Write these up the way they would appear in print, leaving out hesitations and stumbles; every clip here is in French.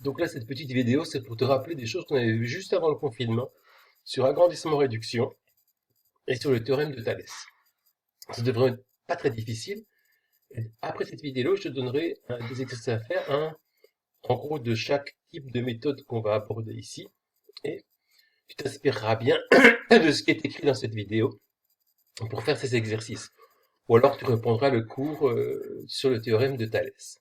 Donc là, cette petite vidéo, c'est pour te rappeler des choses qu'on avait vues juste avant le confinement sur agrandissement-réduction et sur le théorème de Thalès. Ça devrait être pas très difficile. Et après cette vidéo, je te donnerai des exercices à faire, en gros de chaque type de méthode qu'on va aborder ici. Et tu t'inspireras bien de ce qui est écrit dans cette vidéo pour faire ces exercices. Ou alors tu reprendras le cours sur le théorème de Thalès.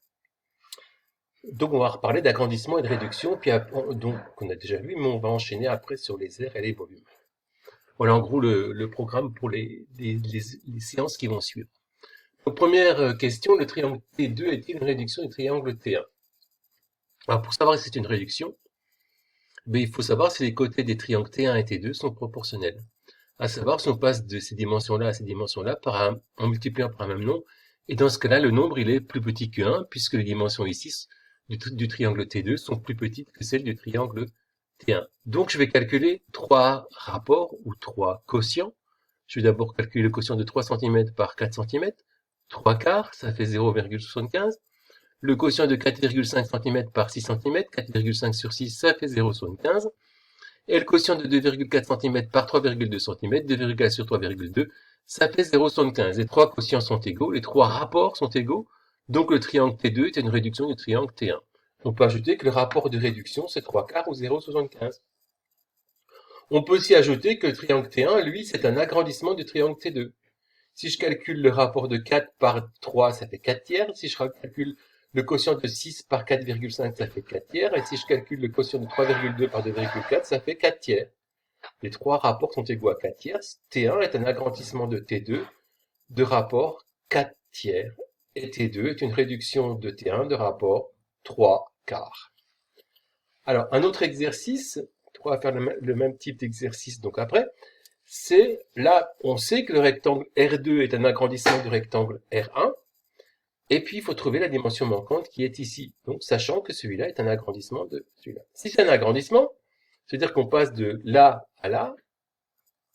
Donc on va reparler d'agrandissement et de réduction, puis donc qu'on a déjà vu, mais on va enchaîner après sur les aires et les volumes. Voilà en gros le programme pour les séances qui vont suivre. Donc première question, le triangle T2 est-il une réduction du triangle T1? Alors pour savoir si c'est une réduction, il faut savoir si les côtés des triangles T1 et T2 sont proportionnels. À savoir si on passe de ces dimensions-là à ces dimensions-là en multipliant par un même nombre, et dans ce cas-là, le nombre il est plus petit que 1, puisque les dimensions ici du triangle T2 sont plus petites que celles du triangle T1. Donc je vais calculer trois rapports ou trois quotients. Je vais d'abord calculer le quotient de 3 cm par 4 cm. 3 quarts, ça fait 0,75. Le quotient de 4,5 cm par 6 cm, 4,5 sur 6, ça fait 0,75. Et le quotient de 2,4 cm par 3,2 cm, 2,4 sur 3,2, ça fait 0,75. Les trois quotients sont égaux, les trois rapports sont égaux, donc le triangle T2 est une réduction du triangle T1. On peut ajouter que le rapport de réduction, c'est 3 quarts ou 0,75. On peut aussi ajouter que le triangle T1, lui, c'est un agrandissement du triangle T2. Si je calcule le rapport de 4 par 3, ça fait 4 tiers. Si je calcule le quotient de 6 par 4,5, ça fait 4 tiers. Et si je calcule le quotient de 3,2 par 2,4, ça fait 4 tiers. Les trois rapports sont égaux à 4 tiers. T1 est un agrandissement de T2 de rapport 4 tiers. Et T2 est une réduction de T1 de rapport 3 quarts. Alors, un autre exercice, on va faire le même type d'exercice donc après, c'est là, on sait que le rectangle R2 est un agrandissement du rectangle R1, et puis il faut trouver la dimension manquante qui est ici. Donc, sachant que celui-là est un agrandissement de celui-là. Si c'est un agrandissement, c'est-à-dire qu'on passe de là à là,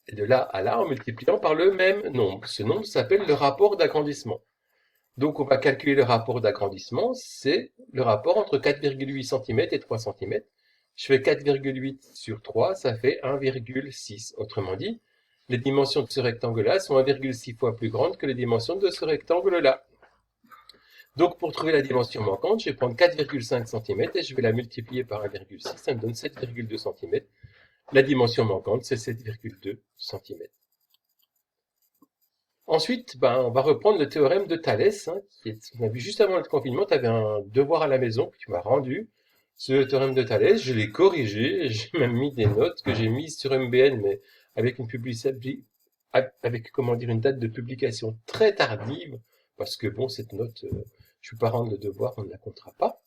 et de là à là en multipliant par le même nombre. Ce nombre s'appelle le rapport d'agrandissement. Donc, on va calculer le rapport d'agrandissement, c'est le rapport entre 4,8 cm et 3 cm. Je fais 4,8 sur 3, ça fait 1,6. Autrement dit, les dimensions de ce rectangle-là sont 1,6 fois plus grandes que les dimensions de ce rectangle-là. Donc, pour trouver la dimension manquante, je vais prendre 4,5 cm et je vais la multiplier par 1,6, ça me donne 7,2 cm. La dimension manquante, c'est 7,2 cm. Ensuite, on va reprendre le théorème de Thalès, on a vu juste avant le confinement, tu avais un devoir à la maison que tu m'as rendu. Ce théorème de Thalès, je l'ai corrigé, j'ai même mis des notes que j'ai mises sur MBN, mais avec une une date de publication très tardive, parce que bon, cette note, je ne peux pas rendre le devoir, on ne la comptera pas.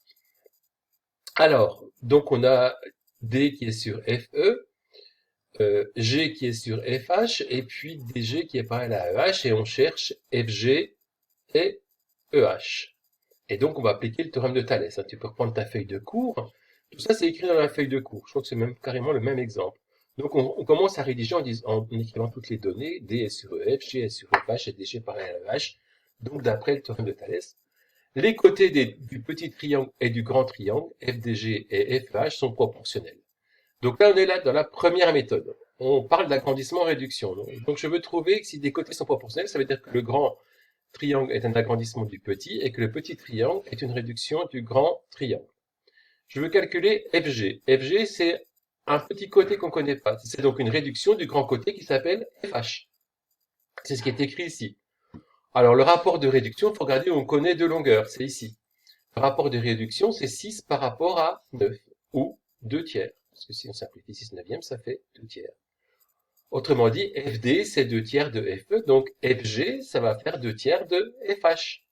Alors, donc on a D qui est sur FE, G qui est sur FH, et puis DG qui est pareil à EH, et on cherche FG et EH. Et donc, on va appliquer le théorème de Thalès. Tu peux reprendre ta feuille de cours. Tout ça, c'est écrit dans la feuille de cours. Je crois que c'est même carrément le même exemple. Donc, on commence à rédiger en écrivant toutes les données. D est sur EF, G est sur FH et DG pareil à EH. Donc, d'après le théorème de Thalès, les côtés du petit triangle et du grand triangle, FDG et FH, sont proportionnels. Donc là, on est là dans la première méthode. On parle d'agrandissement-réduction. Donc, je veux trouver que si des côtés sont proportionnels, ça veut dire que le grand triangle est un agrandissement du petit et que le petit triangle est une réduction du grand triangle. Je veux calculer FG. FG, c'est un petit côté qu'on ne connaît pas. C'est donc une réduction du grand côté qui s'appelle FH. C'est ce qui est écrit ici. Alors, le rapport de réduction, il faut regarder où on connaît deux longueurs. C'est ici. Le rapport de réduction, c'est 6 par rapport à 9, ou 2 tiers. Parce que si on simplifie 6 neuvièmes, ça fait 2 tiers. Autrement dit, FD, c'est 2 tiers de FE, donc FG, ça va faire 2 tiers de FH.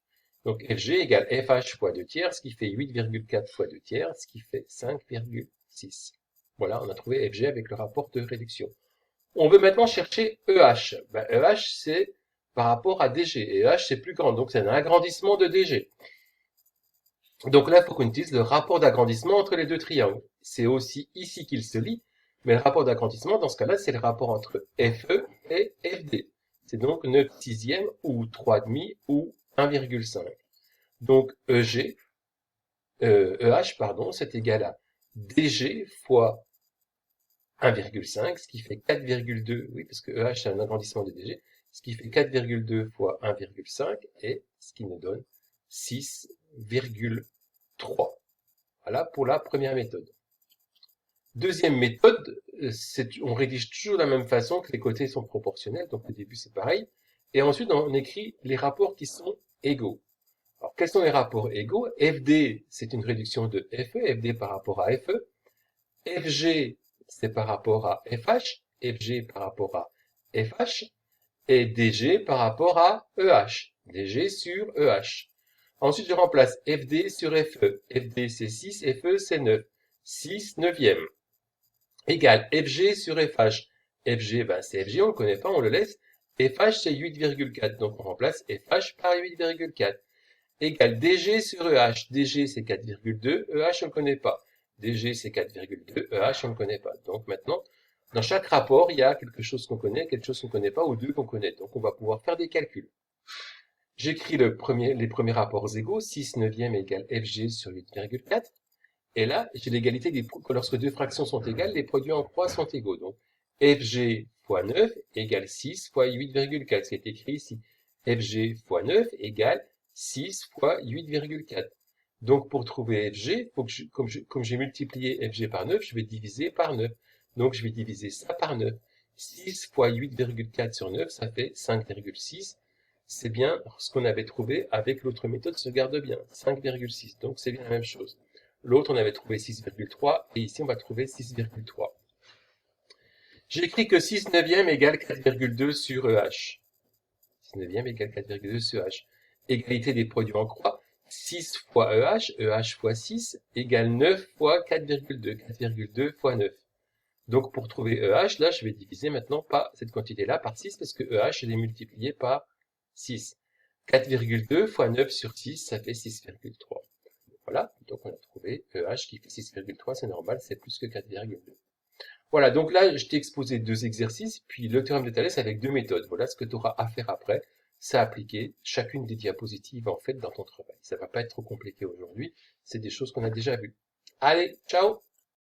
Donc FG égale FH fois 2 tiers, ce qui fait 8,4 fois 2 tiers, ce qui fait 5,6. Voilà, on a trouvé FG avec le rapport de réduction. On veut maintenant chercher EH. EH, c'est par rapport à DG, et EH, c'est plus grand, donc c'est un agrandissement de DG. Donc là, il faut qu'on utilise le rapport d'agrandissement entre les deux triangles. C'est aussi ici qu'il se lie, mais le rapport d'agrandissement, dans ce cas-là, c'est le rapport entre FE et FD. C'est donc 9 sixièmes ou 3,5 ou 1,5. Donc EG, EH, pardon, c'est égal à DG fois 1,5, ce qui fait 4,2, oui, parce que EH c'est un agrandissement de DG, ce qui fait 4,2 fois 1,5, et ce qui nous donne 6,3. Voilà pour la première méthode. Deuxième méthode, on rédige toujours de la même façon, que les côtés sont proportionnels, donc au début c'est pareil, et ensuite on écrit les rapports qui sont égaux. Alors quels sont les rapports égaux? FD, c'est une réduction de FE, FD par rapport à FE, FG, c'est par rapport à FH, FG par rapport à FH, et DG par rapport à EH, DG sur EH. Ensuite, je remplace FD sur FE. FD, c'est 6, FE, c'est 9. 6 neuvième. Égale FG sur FH. FG, ben, c'est FG, on le connaît pas, on le laisse. FH, c'est 8,4. Donc, on remplace FH par 8,4. Égale DG sur EH. DG, c'est 4,2. EH, on le connaît pas. DG, c'est 4,2. EH, on le connaît pas. Donc, maintenant, dans chaque rapport, il y a quelque chose qu'on connaît, quelque chose qu'on connaît pas, ou deux qu'on connaît. Donc, on va pouvoir faire des calculs. J'écris les premiers rapports égaux. 6 neuvième égale FG sur 8,4. Et là, j'ai l'égalité que lorsque deux fractions sont égales, les produits en croix sont égaux. Donc, FG fois 9 égale 6 fois 8,4. C'est écrit ici. FG fois 9 égale 6 fois 8,4. Donc, pour trouver FG, comme j'ai multiplié FG par 9, je vais diviser par 9. Donc, je vais diviser ça par 9. 6 fois 8,4 sur 9, ça fait 5,6. C'est bien ce qu'on avait trouvé avec l'autre méthode, se garde bien. 5,6. Donc, c'est bien la même chose. L'autre, on avait trouvé 6,3, et ici, on va trouver 6,3. J'écris que 6 neuvième égale 4,2 sur EH. 6 neuvième égale 4,2 sur EH. Égalité des produits en croix. 6 fois EH, EH fois 6, égale 9 fois 4,2. 4,2 fois 9. Donc, pour trouver EH, là, je vais diviser maintenant pas cette quantité-là par 6, parce que EH, elle est multipliée par 6. 4,2 fois 9 sur 6, ça fait 6,3. Voilà, donc on a trouvé EH qui fait 6,3, c'est normal, c'est plus que 4,2. Voilà, donc là, je t'ai exposé deux exercices, puis le théorème de Thalès avec deux méthodes. Voilà ce que tu auras à faire après, c'est appliquer chacune des diapositives en fait dans ton travail. Ça va pas être trop compliqué aujourd'hui, c'est des choses qu'on a déjà vues. Allez, ciao!